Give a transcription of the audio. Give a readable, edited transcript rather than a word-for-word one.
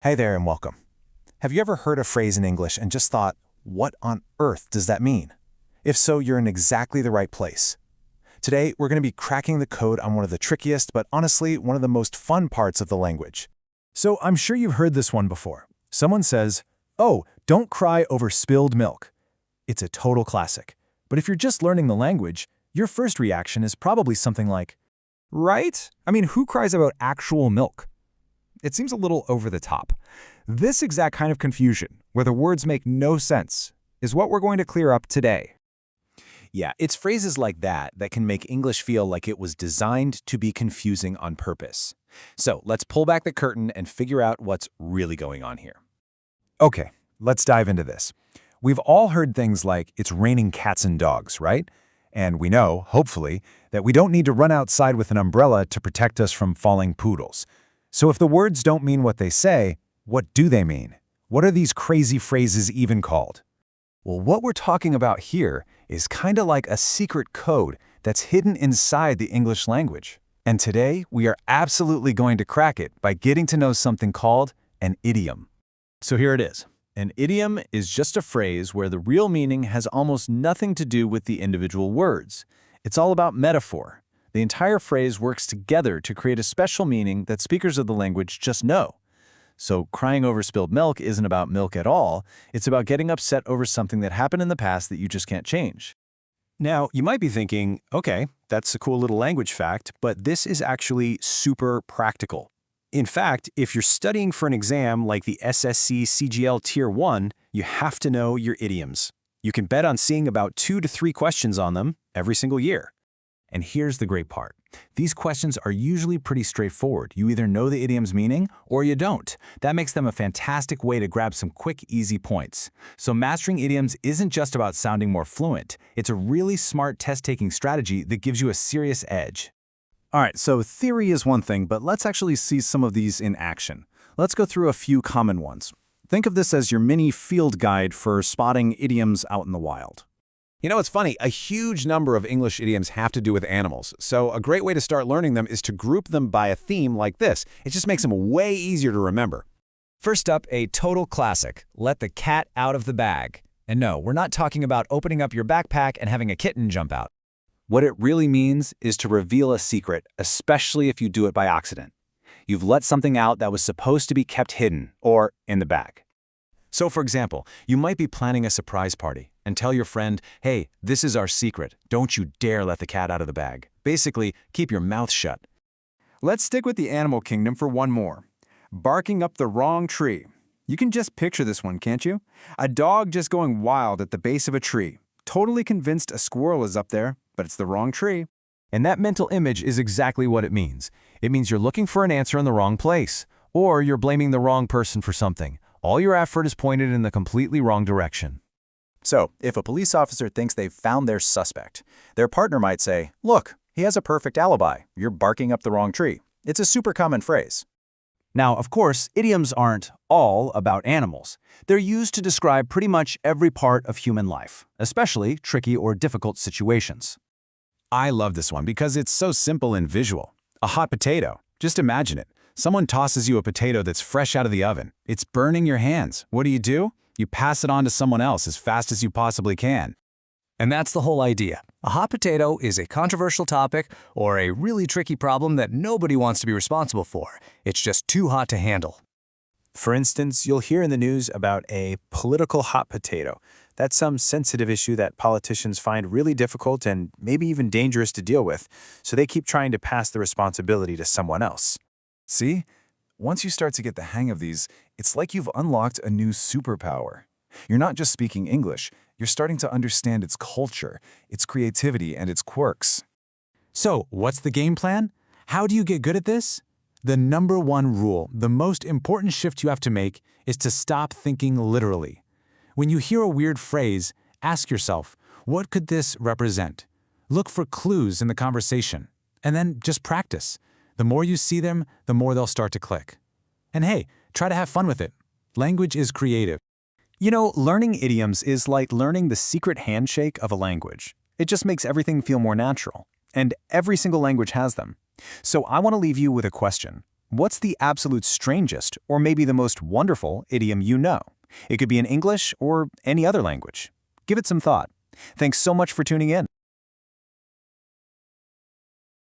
Hey there and welcome. Have you ever heard a phrase in English and just thought, what on earth does that mean? If so, you're in exactly the right place. Today, we're going to be cracking the code on one of the trickiest, but honestly, one of the most fun parts of the language. So I'm sure you've heard this one before. Someone says, "Oh, don't cry over spilled milk." It's a total classic. But if you're just learning the language, your first reaction is probably something like, Right? I mean, who cries about actual milk? It seems a little over the top. This exact kind of confusion, where the words make no sense, is what we're going to clear up today. yeah, it's phrases like that that can make English feel like it was designed to be confusing on purpose. So let's pull back the curtain and figure out what's really going on here. Okay, let's dive into this. We've all heard things like, it's raining cats and dogs, right? And we know, hopefully, that we don't need to run outside with an umbrella to protect us from falling poodles. So if the words don't mean what they say, what do they mean? What are these crazy phrases even called? Well, what we're talking about here is kind of like a secret code that's hidden inside the English language. And today, we are absolutely going to crack it by getting to know something called an idiom. So here it is. An idiom is just a phrase where the real meaning has almost nothing to do with the individual words. It's all about metaphor. The entire phrase works together to create a special meaning that speakers of the language just know. So crying over spilled milk isn't about milk at all. It's about getting upset over something that happened in the past that you just can't change. Now, you might be thinking, okay, that's a cool little language fact, but this is actually super practical. In fact, if you're studying for an exam like the SSC CGL Tier 1, you have to know your idioms. You can bet on seeing about 2 to 3 questions on them every single year. And here's the great part. These questions are usually pretty straightforward. You either know the idiom's meaning or you don't. That makes them a fantastic way to grab some quick, easy points. So mastering idioms isn't just about sounding more fluent. It's a really smart test-taking strategy that gives you a serious edge. All right, so theory is one thing, but let's actually see some of these in action. Let's go through a few common ones. Think of this as your mini field guide for spotting idioms out in the wild. You know, it's funny, a huge number of English idioms have to do with animals, so a great way to start learning them is to group them by a theme like this. It just makes them way easier to remember. First up, a total classic, let the cat out of the bag. And no, we're not talking about opening up your backpack and having a kitten jump out. What it really means is to reveal a secret, especially if you do it by accident. You've let something out that was supposed to be kept hidden or in the bag. So for example, you might be planning a surprise party and tell your friend, hey, this is our secret. Don't you dare let the cat out of the bag. Basically, keep your mouth shut. Let's stick with the animal kingdom for one more. Barking up the wrong tree. You can just picture this one, can't you? A dog just going wild at the base of a tree, totally convinced a squirrel is up there, but it's the wrong tree. And that mental image is exactly what it means. It means you're looking for an answer in the wrong place, or you're blaming the wrong person for something. All your effort is pointed in the completely wrong direction. So, if a police officer thinks they've found their suspect, their partner might say, look, he has a perfect alibi. You're barking up the wrong tree. It's a super common phrase. Now, of course, idioms aren't all about animals. They're used to describe pretty much every part of human life, especially tricky or difficult situations. I love this one because it's so simple and visual. A hot potato. Just imagine it. Someone tosses you a potato that's fresh out of the oven. It's burning your hands. What do? You pass it on to someone else as fast as you possibly can. And that's the whole idea. A hot potato is a controversial topic or a really tricky problem that nobody wants to be responsible for. It's just too hot to handle. For instance, you'll hear in the news about a political hot potato. That's some sensitive issue that politicians find really difficult and maybe even dangerous to deal with, so they keep trying to pass the responsibility to someone else. See? Once you start to get the hang of these, it's like you've unlocked a new superpower. You're not just speaking English, you're starting to understand its culture, its creativity, and its quirks. So, what's the game plan? How do you get good at this? The number one rule, the most important shift you have to make, is to stop thinking literally. When you hear a weird phrase, ask yourself, what could this represent? Look for clues in the conversation, and then just practice. The more you see them, the more they'll start to click. And hey, try to have fun with it. Language is creative. You know, learning idioms is like learning the secret handshake of a language. It just makes everything feel more natural. And every single language has them. So I want to leave you with a question. What's the absolute strangest, or maybe the most wonderful, idiom you know? It could be in English or any other language. Give it some thought. Thanks so much for tuning in.